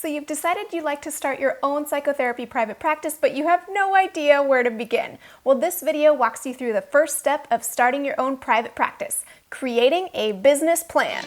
So you've decided you'd like to start your own psychotherapy private practice, but you have no idea where to begin. Well, this video walks you through the first step of starting your own private practice, creating a business plan.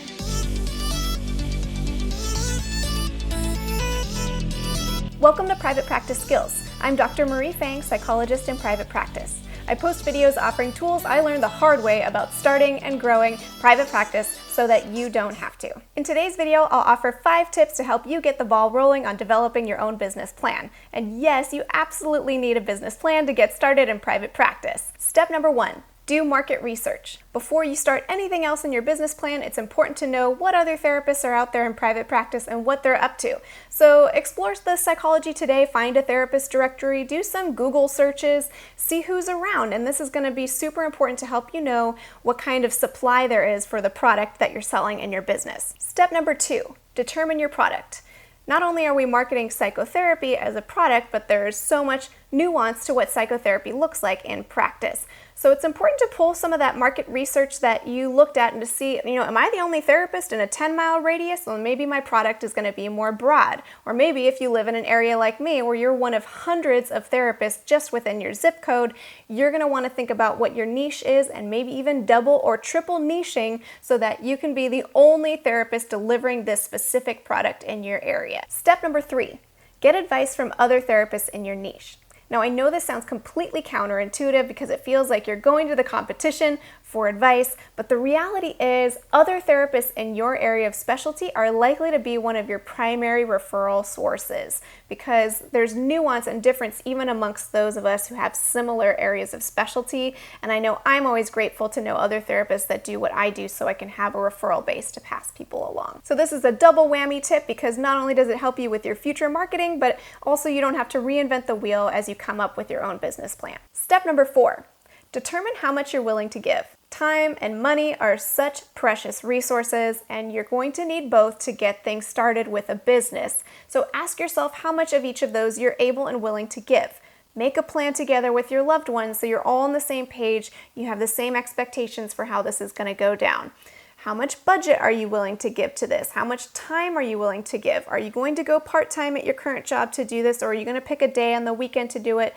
Welcome to Private Practice Skills. I'm Dr. Marie Fang, psychologist in private practice. I post videos offering tools I learned the hard way about starting and growing private practice so that you don't have to. In today's video, I'll offer 5 tips to help you get the ball rolling on developing your own business plan. And yes, you absolutely need a business plan to get started in private practice. Step number 1. Do market research. Before you start anything else in your business plan, it's important to know what other therapists are out there in private practice and what they're up to. So explore the Psychology Today, find a therapist directory, do some Google searches, see who's around, and this is going to be super important to help you know what kind of supply there is for the product that you're selling in your business. Step number 2, determine your product. Not only are we marketing psychotherapy as a product, but there's so much nuance to what psychotherapy looks like in practice. So it's important to pull some of that market research that you looked at and to see, am I the only therapist in a 10-mile radius? Well, maybe my product is going to be more broad. Or maybe if you live in an area like me where you're one of hundreds of therapists just within your zip code, you're going to want to think about what your niche is and maybe even double or triple niching so that you can be the only therapist delivering this specific product in your area. Step number 3, get advice from other therapists in your niche. Now, I know this sounds completely counterintuitive because it feels like you're going to the competition for advice, but the reality is other therapists in your area of specialty are likely to be one of your primary referral sources because there's nuance and difference even amongst those of us who have similar areas of specialty. And I know I'm always grateful to know other therapists that do what I do so I can have a referral base to pass people along. So this is a double whammy tip because not only does it help you with your future marketing, but also you don't have to reinvent the wheel as you come up with your own business plan. Step number 4, determine how much you're willing to give. Time and money are such precious resources, and you're going to need both to get things started with a business. So ask yourself how much of each of those you're able and willing to give. Make a plan together with your loved ones so you're all on the same page, you have the same expectations for how this is going to go down. How much budget are you willing to give to this? How much time are you willing to give? Are you going to go part-time at your current job to do this, or are you going to pick a day on the weekend to do it?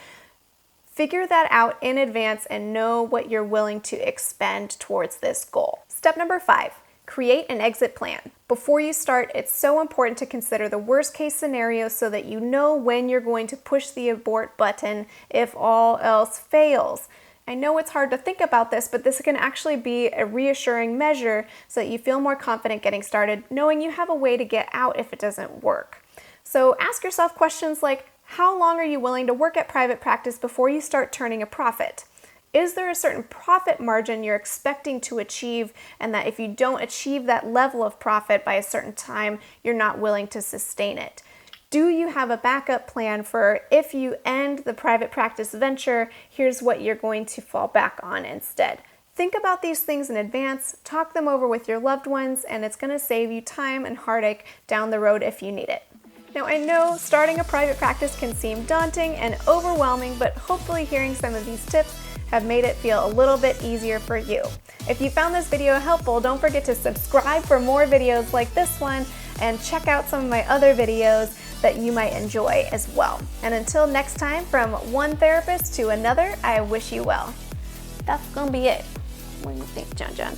Figure that out in advance and know what you're willing to expend towards this goal. Step number 5, create an exit plan. Before you start, it's so important to consider the worst case scenario so that you know when you're going to push the abort button if all else fails. I know it's hard to think about this, but this can actually be a reassuring measure so that you feel more confident getting started, knowing you have a way to get out if it doesn't work. So ask yourself questions like, how long are you willing to work at private practice before you start turning a profit? Is there a certain profit margin you're expecting to achieve, and that if you don't achieve that level of profit by a certain time, you're not willing to sustain it? Do you have a backup plan for if you end the private practice venture, here's what you're going to fall back on instead? Think about these things in advance, talk them over with your loved ones, and it's going to save you time and heartache down the road if you need it. Now, I know starting a private practice can seem daunting and overwhelming, but hopefully hearing some of these tips have made it feel a little bit easier for you. If you found this video helpful, don't forget to subscribe for more videos like this one and check out some of my other videos that you might enjoy as well. And until next time, from one therapist to another, I wish you well. That's gonna be it. What do you think, John?